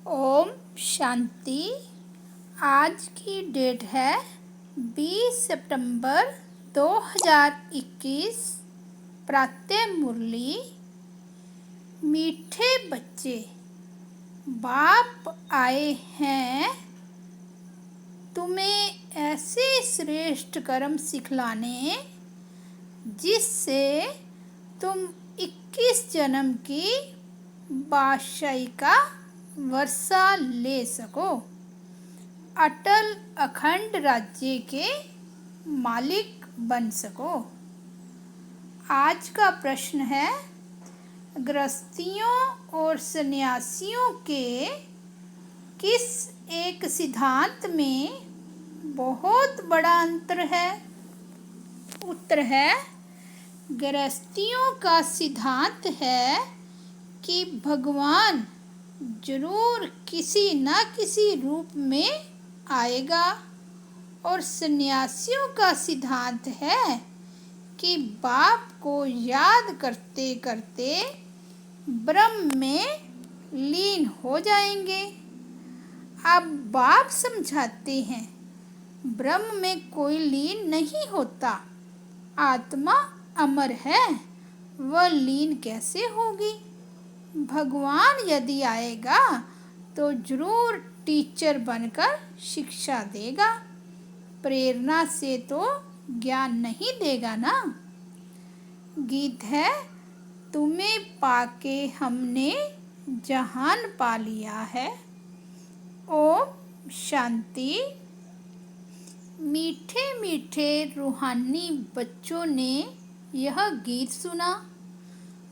ओम शांति। आज की डेट है 20 सितंबर 2021। प्रातः मुरली। मीठे बच्चे, बाप आए हैं तुम्हें ऐसे श्रेष्ठ कर्म सिखलाने जिससे तुम 21 जन्म की बादशाही का वर्षा ले सको, अटल अखंड राज्य के मालिक बन सको। आज का प्रश्न है, गृहस्थियों और सन्यासियों के किस एक सिद्धांत में बहुत बड़ा अंतर है? उत्तर है, गृहस्थियों का सिद्धांत है कि भगवान जरूर किसी न किसी रूप में आएगा, और सन्यासियों का सिद्धांत है कि बाप को याद करते करते ब्रह्म में लीन हो जाएंगे। अब बाप समझाते हैं, ब्रह्म में कोई लीन नहीं होता, आत्मा अमर है, वह लीन कैसे होगी? भगवान यदि आएगा तो जरूर टीचर बनकर शिक्षा देगा, प्रेरणा से तो ज्ञान नहीं देगा ना। गीत है, तुम्हें पाके हमने जहान पा लिया है। ओम शांति। मीठे मीठे रूहानी बच्चों ने यह गीत सुना।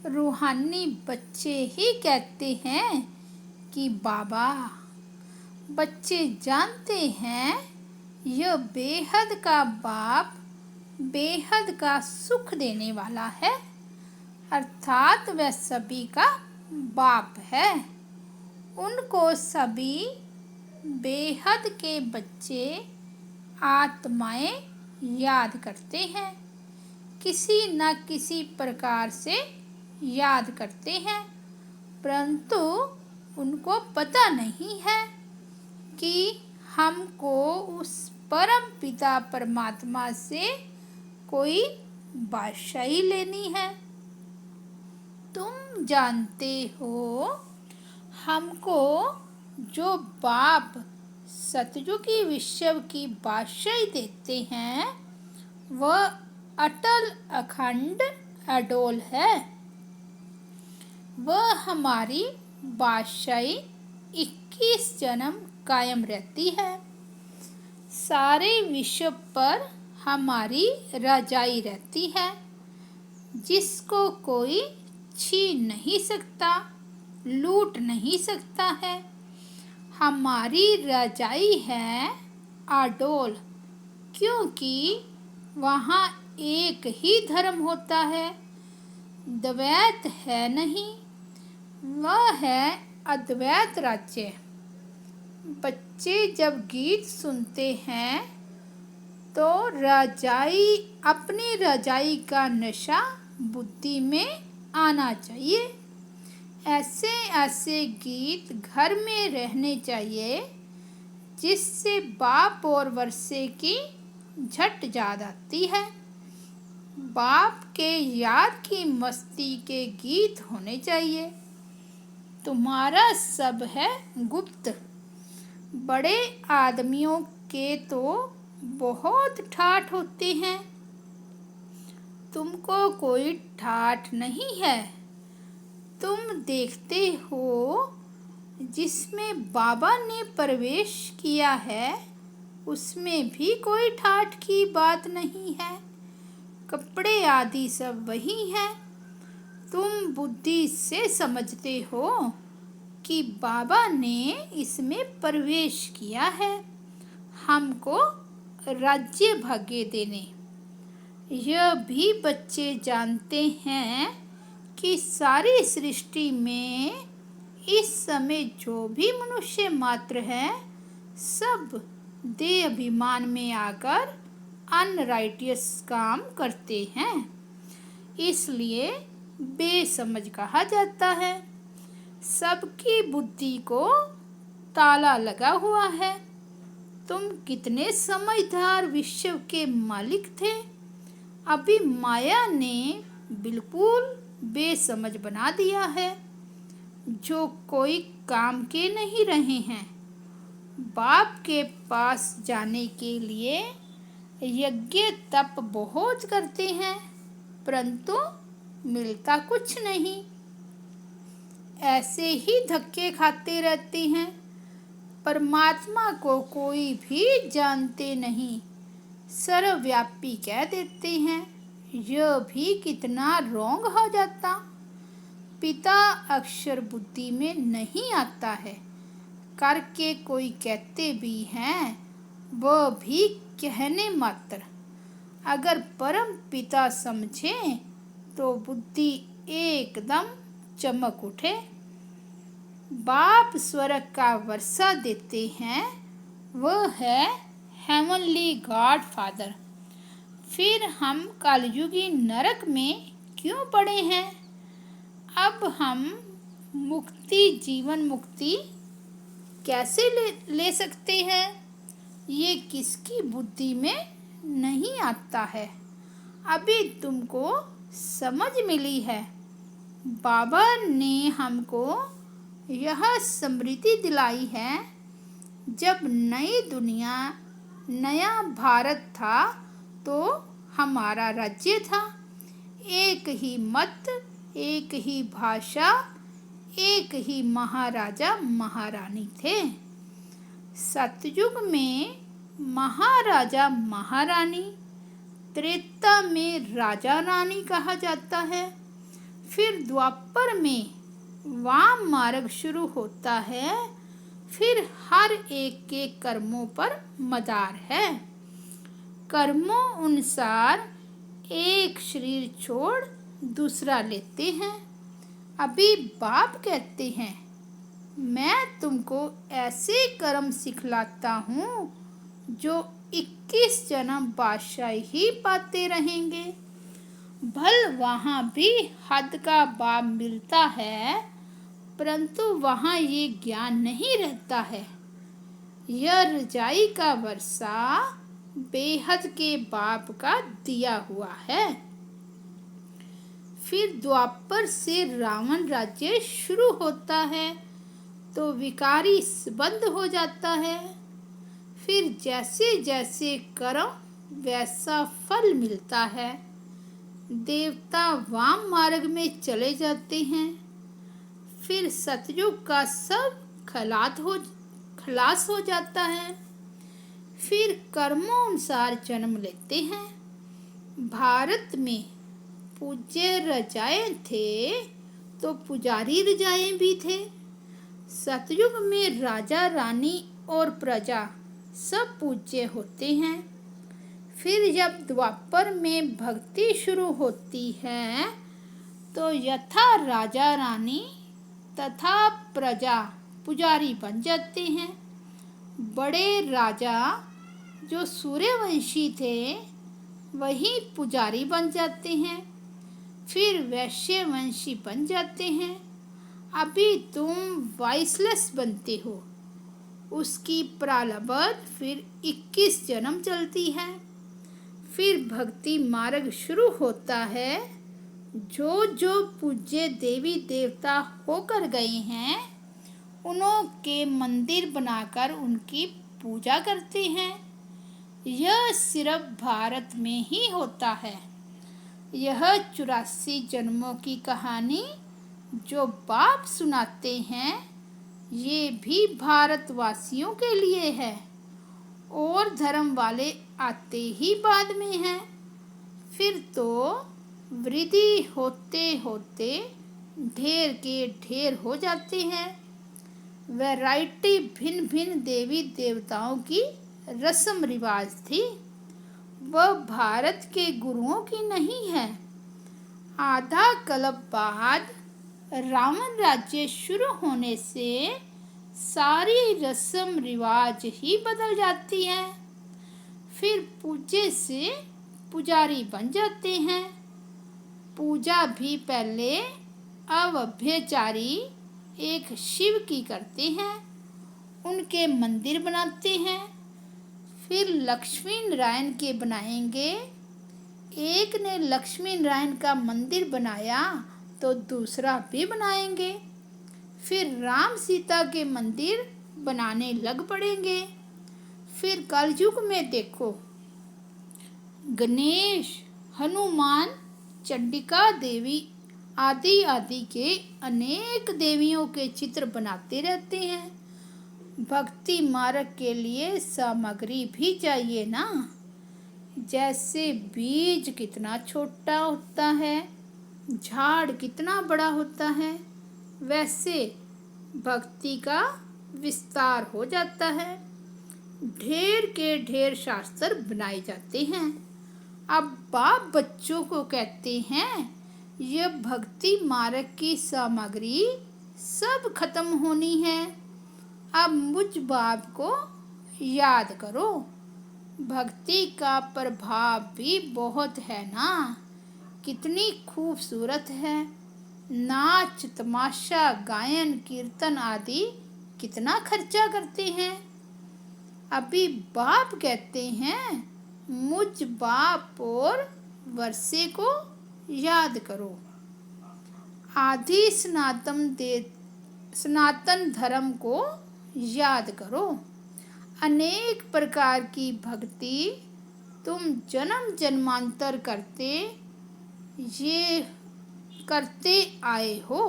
रूहानी बच्चे ही कहते हैं कि बाबा, बच्चे जानते हैं यह बेहद का बाप बेहद का सुख देने वाला है, अर्थात वह सभी का बाप है। उनको सभी बेहद के बच्चे आत्माएं याद करते हैं, किसी न किसी प्रकार से याद करते हैं, परंतु उनको पता नहीं है कि हमको उस परम पिता परमात्मा से कोई बादशाही लेनी है। तुम जानते हो, हमको जो बाप सतयुगी विश्व की बादशाही देते हैं वह अटल अखंड अडोल है। वह हमारी बादशाही 21 जन्म कायम रहती है। सारे विश्व पर हमारी रजाई रहती है, जिसको कोई छीन नहीं सकता, लूट नहीं सकता है। हमारी रजाई है अडोल, क्योंकि वहाँ एक ही धर्म होता है, द्वैत है नहीं, वह है अद्वैत राज्य। बच्चे जब गीत सुनते हैं तो अपनी रजाई का नशा बुद्धि में आना चाहिए। ऐसे ऐसे गीत घर में रहने चाहिए जिससे बाप और वर्षे की झट याद आती है। बाप के याद की मस्ती के गीत होने चाहिए। तुम्हारा सब है गुप्त। बड़े आदमियों के तो बहुत ठाठ होते हैं, तुमको कोई ठाठ नहीं है। तुम देखते हो जिसमें बाबा ने प्रवेश किया है उसमें भी कोई ठाठ की बात नहीं है, कपड़े आदि सब वही हैं। तुम बुद्धि से समझते हो कि बाबा ने इसमें प्रवेश किया है हमको राज्य भाग्य देने। यह भी बच्चे जानते हैं कि सारी सृष्टि में इस समय जो भी मनुष्य मात्र हैं, सब देह अभिमान में आकर अनराइटियस काम करते हैं, इसलिए बेसमझ कहा जाता है। सबकी बुद्धि को ताला लगा हुआ है। तुम कितने समझदार विश्व के मालिक थे। अभी माया ने बिल्कुल बेसमझ बना दिया है, जो कोई काम के नहीं रहे हैं। बाप के पास जाने के लिए यज्ञ तप बहुत करते हैं, परंतु मिलता कुछ नहीं। ऐसे ही धक्के खाते रहते हैं। परमात्मा को कोई भी जानते नहीं, सर्वव्यापी कह देते हैं। यह भी कितना रोंग हो जाता। पिता अक्षर बुद्धि में नहीं आता है, करके कोई कहते भी हैं, वह भी कहने मात्र। अगर परम पिता समझे तो बुद्धि एकदम चमक उठे। बाप स्वर्ग का वर्षा देते हैं, वह है हेवनली गॉड फादर। फिर हम कलयुगी नरक में क्यों पड़े हैं? अब हम मुक्ति, जीवन मुक्ति कैसे ले सकते हैं? ये किसकी बुद्धि में नहीं आता है। अभी तुमको समझ मिली है। बाबा ने हमको यह स्मृति दिलाई है, जब नई दुनिया, नया भारत था तो हमारा राज्य था। एक ही मत, एक ही भाषा, एक ही महाराजा महारानी थे। सतयुग में महाराजा महारानी, त्रेता में राजा रानी कहा जाता है। फिर द्वापर में वाम मार्ग शुरू होता है। फिर हर एक के कर्मों पर मदार है। कर्मों अनुसार एक शरीर छोड़ दूसरा लेते हैं। अभी बाप कहते हैं, मैं तुमको ऐसे कर्म सिखलाता हूँ जो 21 जन्म बादशाह ही पाते रहेंगे। भल वहाँ भी हद का बाप मिलता है, परंतु वहाँ ये ज्ञान नहीं रहता है। यह रजाई का वर्षा बेहद के बाप का दिया हुआ है। फिर द्वापर से रावण राज्य शुरू होता है तो विकारी बंद हो जाता है। फिर जैसे जैसे करो वैसा फल मिलता है। देवता वाम मार्ग में चले जाते हैं। फिर सतयुग का सब खलास हो जाता है। फिर कर्मों अनुसार जन्म लेते हैं। भारत में पूज्य रजाएं थे तो पुजारी रजाएं भी थे। सतयुग में राजा रानी और प्रजा सब पूज्य होते हैं। फिर जब द्वापर में भक्ति शुरू होती है तो यथा राजा रानी तथा प्रजा पुजारी बन जाते हैं। बड़े राजा जो सूर्यवंशी थे वही पुजारी बन जाते हैं। फिर वैश्यवंशी बन जाते हैं। अभी तुम वाइसलेस बनते हो। उसकी प्रारब्ध फिर 21 जन्म चलती है। फिर भक्ति मार्ग शुरू होता है। जो जो पूज्य देवी देवता होकर गए हैं, उन्हों के मंदिर बनाकर उनकी पूजा करते हैं। यह सिर्फ भारत में ही होता है। यह 84 जन्मों की कहानी जो बाप सुनाते हैं, ये भी भारतवासियों के लिए है और धर्म वाले आते ही बाद में हैं। फिर तो वृद्धि होते होते ढेर के ढेर हो जाते हैं। वैरायटी भिन्न भिन्न देवी देवताओं की रस्म रिवाज थी, वह भारत के गुरुओं की नहीं है। आधा कल्प बाद रावण राज्य शुरू होने से सारी रस्म रिवाज ही बदल जाती है। फिर पूज्य से पुजारी बन जाते हैं। पूजा भी पहले अव्यभिचारी एक शिव की करते हैं उनके मंदिर बनाते हैं। फिर लक्ष्मी नारायण के बनाएंगे। एक ने लक्ष्मी नारायण का मंदिर बनाया तो दूसरा भी बनाएंगे। फिर राम सीता के मंदिर बनाने लग पड़ेंगे। फिर कलयुग में देखो, गणेश, हनुमान, चंडिका देवी आदि आदि के अनेक देवियों के चित्र बनाते रहते हैं। भक्ति मार्ग के लिए सामग्री भी चाहिए ना। जैसे बीज कितना छोटा होता है, झाड़ कितना बड़ा होता है, वैसे भक्ति का विस्तार हो जाता है। ढेर के ढेर शास्त्र बनाए जाते हैं। अब बाप बच्चों को कहते हैं, यह भक्ति मार्ग की सामग्री सब खत्म होनी है। अब मुझ बाप को याद करो। भक्ति का प्रभाव भी बहुत है ना। कितनी खूबसूरत है। नाच, तमाशा, गायन, कीर्तन आदि कितना खर्चा करते हैं। अभी बाप कहते हैं, मुझ बाप और वर्षे को याद करो। आदि सनातन धर्म को याद करो। अनेक प्रकार की भक्ति तुम जन्म जन्मांतर करते आए हो।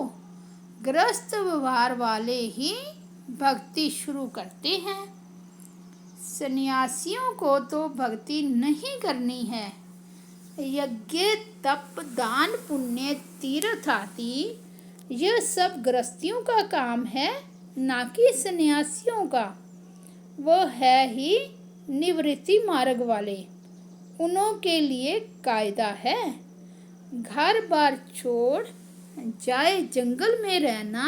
गृहस्थ व्यवहार वाले ही भक्ति शुरू करते हैं। सन्यासियों को तो भक्ति नहीं करनी है। यज्ञ, तप, दान, पुण्य, तीर्थ आदि यह सब गृहस्थियों का काम है, ना कि सन्यासियों का। वह है ही निवृत्ति मार्ग वाले, उन्हों के लिए कायदा है। घर बार छोड़ जाए जंगल में रहना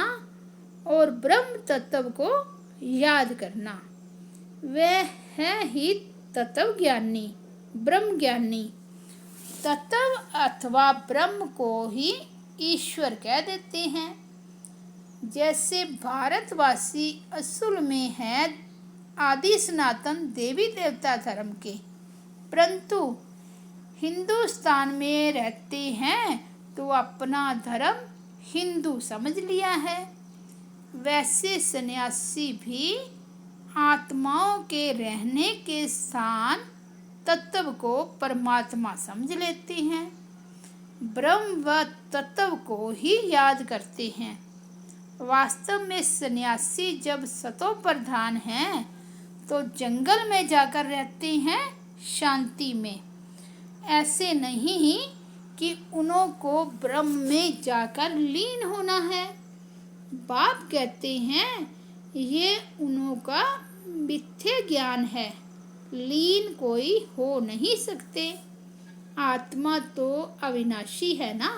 और ब्रह्म तत्व को याद करना। वह है ही तत्व ज्ञानी, ब्रह्म ज्ञानी। तत्व अथवा ब्रह्म को ही ईश्वर कह देते हैं। जैसे भारतवासी असल में है आदि सनातन देवी देवता धर्म के, परंतु हिंदुस्तान में रहते हैं तो अपना धर्म हिंदू समझ लिया है। वैसे सन्यासी भी आत्माओं के रहने के स्थान तत्व को परमात्मा समझ लेते हैं। ब्रह्म व तत्व को ही याद करते हैं। वास्तव में सन्यासी जब सतो प्रधान हैं तो जंगल में जाकर रहते हैं शांति में। ऐसे नहीं कि उन्हों को ब्रह्म में जाकर लीन होना है। बाप कहते हैं, ये उन्हों का मिथ्या ज्ञान है। लीन कोई हो नहीं सकते। आत्मा तो अविनाशी है ना,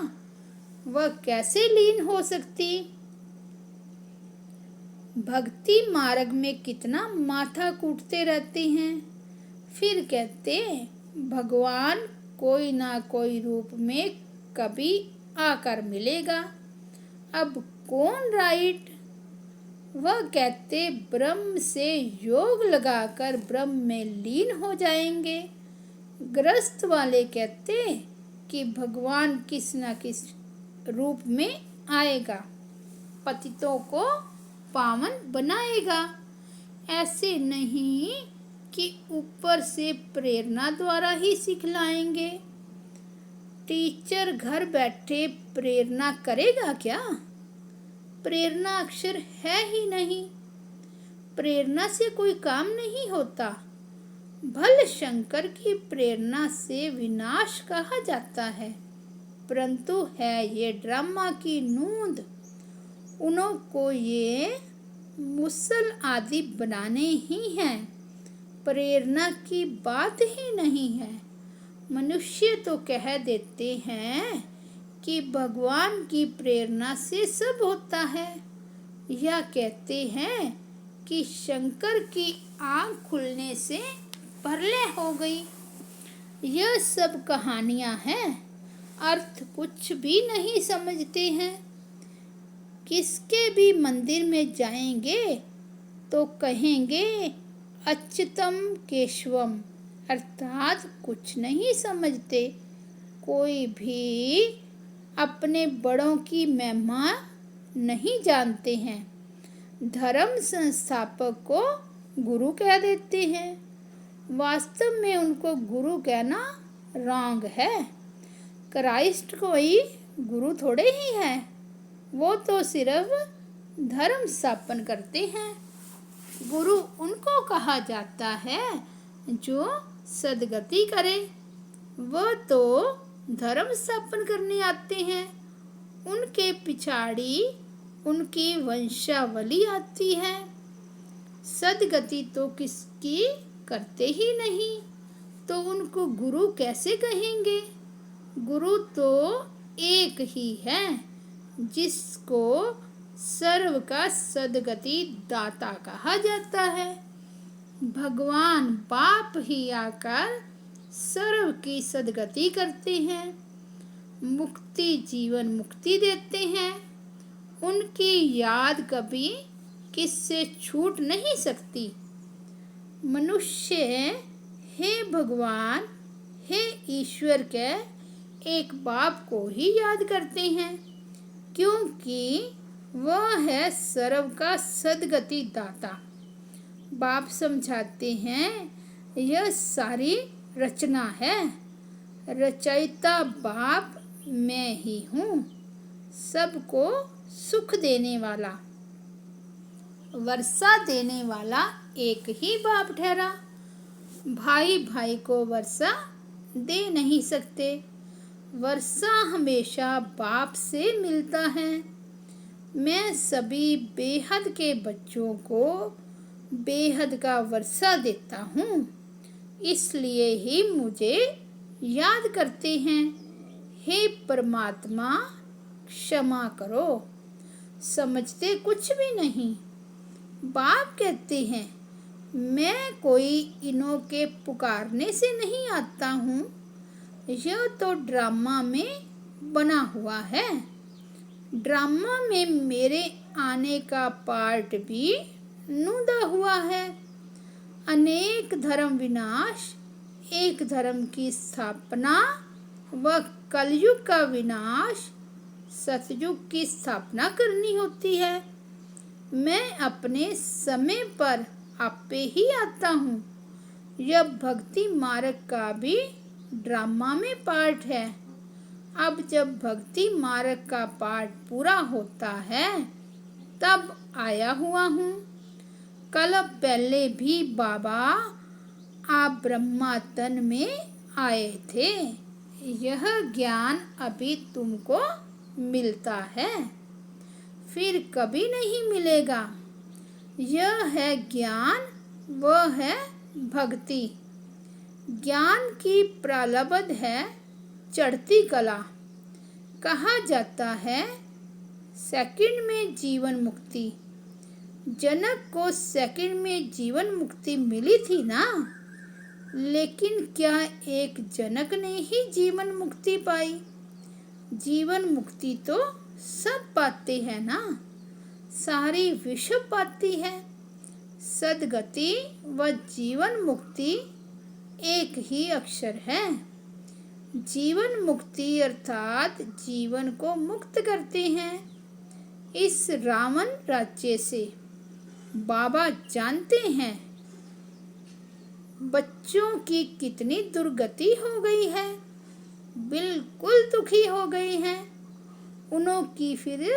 वह कैसे लीन हो सकती। भक्ति मार्ग में कितना माथा कूटते रहते हैं। फिर कहते, भगवान कोई ना कोई रूप में कभी आकर मिलेगा। अब कौन राइट। वह कहते ब्रह्म से योग लगाकर ब्रह्म में लीन हो जाएंगे। गृहस्थ वाले कहते कि भगवान किस न किस रूप में आएगा, पतितों को पावन बनाएगा। ऐसे नहीं कि ऊपर से प्रेरणा द्वारा ही सिखलाएंगे। टीचर घर बैठे प्रेरणा करेगा क्या। प्रेरणा अक्षर है ही नहीं। प्रेरणा से कोई काम नहीं होता। भल शंकर की प्रेरणा से विनाश कहा जाता है, परंतु है ये ड्रामा की नूंद। उन्हों को ये मुसल आदि बनाने ही हैं। प्रेरणा की बात ही नहीं है। मनुष्य तो कह देते हैं कि भगवान की प्रेरणा से सब होता है, या कहते हैं कि शंकर की आँख खुलने से प्रलय हो गई। यह सब कहानियाँ हैं, अर्थ कुछ भी नहीं समझते हैं। किसके भी मंदिर में जाएंगे तो कहेंगे अच्युतम केशवम, अर्थात कुछ नहीं समझते। कोई भी अपने बड़ों की महिमा नहीं जानते हैं। धर्म संस्थापक को गुरु कह देते हैं। वास्तव में उनको गुरु कहना रॉन्ग है। क्राइस्ट कोई गुरु थोड़े ही है, वो तो सिर्फ धर्म स्थापन करते हैं। गुरु उनको कहा जाता है जो सद्गति करे। वह तो धर्म स्थापन करने आते हैं, उनके पिछाड़ी उनकी वंशावली आती है। सद्गति तो किसकी करते ही नहीं, तो उनको गुरु कैसे कहेंगे। गुरु तो एक ही है जिसको सर्व का सद्गति दाता कहा जाता है। भगवान बाप ही आकर सर्व की सद्गति करते हैं, मुक्ति जीवन मुक्ति देते हैं। उनकी याद कभी किससे छूट नहीं सकती। मनुष्य हे भगवान हे ईश्वर के एक बाप को ही याद करते हैं, क्योंकि वह है सर्व का सद्गति दाता। बाप समझाते हैं यह सारी रचना है, रचयिता बाप मैं ही हूँ, सबको सुख देने वाला, वर्षा देने वाला एक ही बाप ठहरा। भाई भाई को वर्षा दे नहीं सकते, वर्षा हमेशा बाप से मिलता है। मैं सभी बेहद के बच्चों को बेहद का वर्षा देता हूँ, इसलिए ही मुझे याद करते हैं। हे परमात्मा क्षमा करो, समझते कुछ भी नहीं। बाप कहते हैं मैं कोई इन्हों के पुकारने से नहीं आता हूँ, यह तो ड्रामा में बना हुआ है। ड्रामा में मेरे आने का पार्ट भी नूदा हुआ है। अनेक धर्म विनाश, एक धर्म की स्थापना व कलयुग का विनाश, सतयुग की स्थापना करनी होती है। मैं अपने समय पर आपे ही आता हूँ। यह भक्ति मार्ग का भी ड्रामा में पार्ट है। अब जब भक्ति मार्ग का पार्ट पूरा होता है तब आया हुआ हूँ। कल पहले भी बाबा आप ब्रह्मा तन में आए थे। यह ज्ञान अभी तुमको मिलता है, फिर कभी नहीं मिलेगा। यह है ज्ञान, वह है भक्ति। ज्ञान की प्रलब्ध है चढ़ती कला। कहा जाता है सेकंड में जीवन मुक्ति। जनक को सेकंड में जीवन मुक्ति मिली थी ना, लेकिन क्या एक जनक ने ही जीवन मुक्ति पाई। जीवन मुक्ति तो सब पाते हैं ना, सारी विश्व पाती है। सद्गति व जीवन मुक्ति एक ही अक्षर है। जीवन मुक्ति अर्थात जीवन को मुक्त करते हैं इस रावण राज्य से। बाबा जानते हैं बच्चों की कितनी दुर्गति हो गई है, बिल्कुल दुखी हो गई हैं। उन्हों की फिर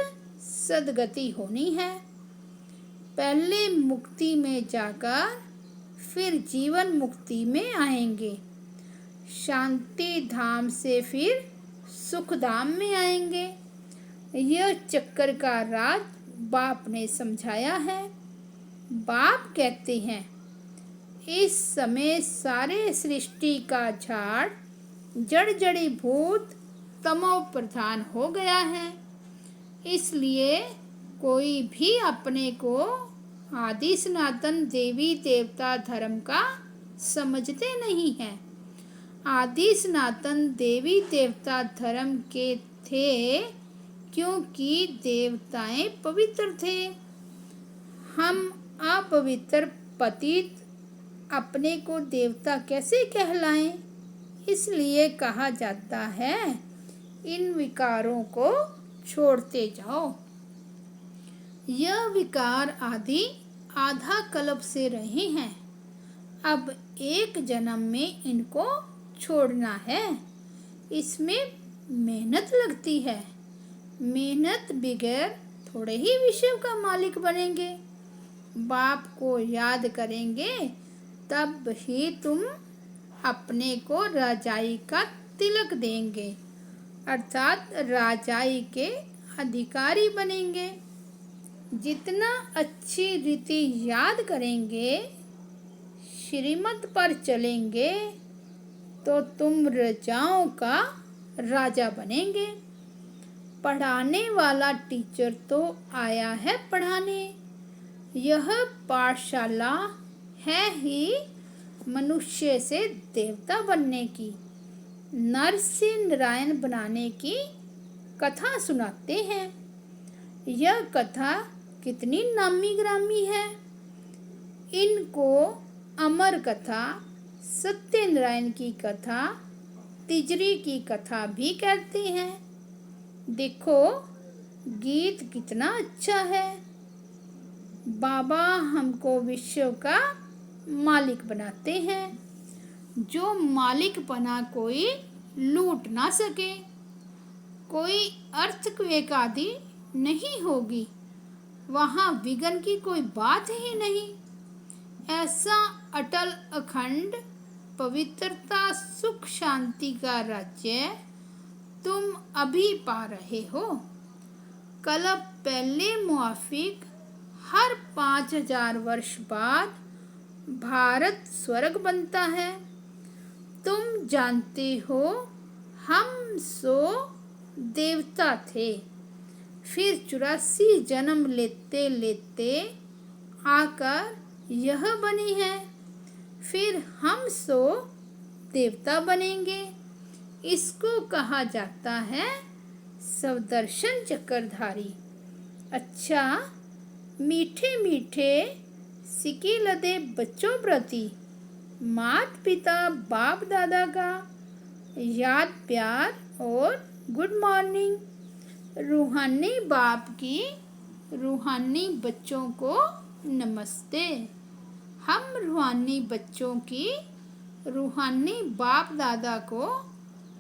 सद्गति होनी है। पहले मुक्ति में जाकर फिर जीवन मुक्ति में आएंगे, शांति धाम से फिर सुख धाम में आएंगे। यह चक्कर का राज बाप ने समझाया है। बाप कहते हैं इस समय सारे सृष्टि का झाड़ जड़ जड़ी भूत तमो प्रधान हो गया है, इसलिए कोई भी अपने को आदि सनातन देवी देवता धर्म का समझते नहीं है। आदि सनातन देवी देवता धर्म के थे क्योंकि देवताएं पवित्र थे। हम अपवित्र पतित अपने को देवता कैसे कहलाएं? इसलिए कहा जाता है इन विकारों को छोड़ते जाओ। यह विकार आदि आधा कल्प से रहे हैं, अब एक जन्म में इनको छोड़ना है। इसमें मेहनत लगती है, मेहनत बगैर थोड़े ही विश्व का मालिक बनेंगे। बाप को याद करेंगे तब ही तुम अपने को राजाई का तिलक देंगे, अर्थात राजाई के अधिकारी बनेंगे। जितना अच्छी रीति याद करेंगे, श्रीमत पर चलेंगे, तो तुम राजाओं का राजा बनेंगे। पढ़ाने वाला टीचर तो आया है पढ़ाने। यह पाठशाला है ही मनुष्य से देवता बनने की, नर से नारायण बनाने की कथा सुनाते हैं। यह कथा कितनी नामी ग्रामी है। इनको अमर कथा, सत्यनारायण की कथा, तिजरी की कथा भी कहते हैं। देखो गीत कितना अच्छा है। बाबा हमको विश्व का मालिक बनाते हैं, जो मालिकपना कोई लूट ना सके। कोई अर्थक्वेक आदि नहीं होगी, वहाँ विघ्न की कोई बात ही नहीं। ऐसा अटल अखंड पवित्रता सुख शांति का राज्य तुम अभी पा रहे हो। कल्प पहले मुआफिक हर 5000 वर्ष बाद भारत स्वर्ग बनता है। तुम जानते हो हम सो देवता थे, फिर 84 जन्म लेते लेते आकर यह बने हैं, फिर हम सो देवता बनेंगे। इसको कहा जाता है सवदर्शन चक्रधारी। अच्छा, मीठे मीठे सिके लदे बच्चों प्रति माता पिता बाप दादा का याद प्यार और गुड मॉर्निंग। रूहानी बाप की रूहानी बच्चों को नमस्ते। हम रूहानी बच्चों की रूहानी बाप दादा को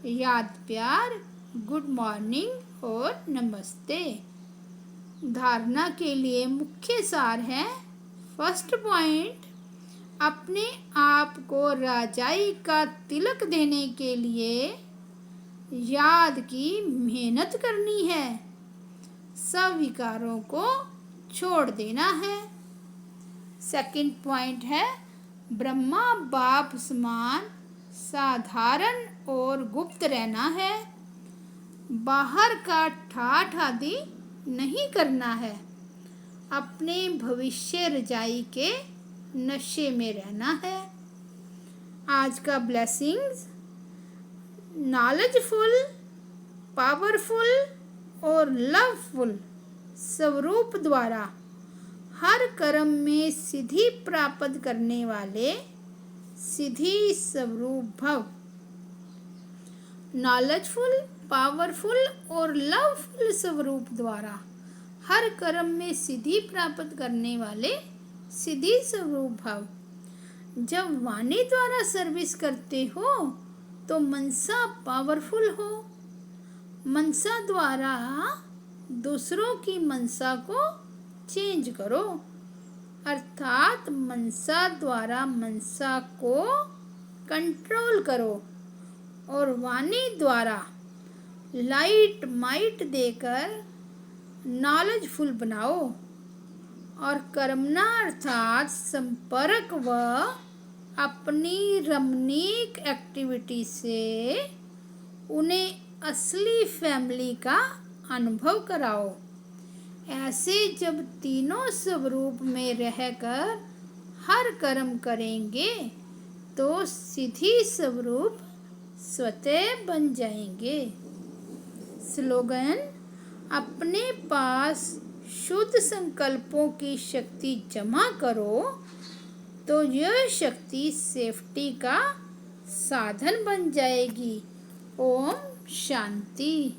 याद प्यार, गुड मॉर्निंग और नमस्ते। धारणा के लिए मुख्य सार है। फर्स्ट पॉइंट, अपने आप को राजाई का तिलक देने के लिए याद की मेहनत करनी है, सब विकारों को छोड़ देना है। सेकंड पॉइंट है, ब्रह्मा बाप समान साधारण और गुप्त रहना है, बाहर का ठाठ आदि नहीं करना है। अपने भविष्य रजाई के नशे में रहना है। आज का ब्लेसिंग्स, नॉलेजफुल, पावरफुल और लवफुल स्वरूप द्वारा हर कर्म में सिद्धि प्राप्त करने वाले सिद्धि स्वरूप भव। नॉलेजफुल, पावरफुल और लवफुल स्वरूप द्वारा हर कर्म में सिद्धि प्राप्त करने वाले सिद्धि स्वरूप भव। जब वाणी द्वारा सर्विस करते हो तो मनसा पावरफुल हो। मनसा द्वारा दूसरों की मनसा को चेंज करो, अर्थात मनसा द्वारा मनसा को कंट्रोल करो। और वाणी द्वारा लाइट माइट देकर नॉलेजफुल बनाओ। और कर्मणा अर्थात संपर्क व अपनी रमणीक एक्टिविटी से उन्हें असली फैमिली का अनुभव कराओ। ऐसे जब तीनों स्वरूप में रहकर हर कर्म करेंगे तो सिद्धि स्वरूप स्वतः बन जाएंगे। स्लोगन, अपने पास शुद्ध संकल्पों की शक्ति जमा करो तो यह शक्ति सेफ्टी का साधन बन जाएगी। ओम शांति।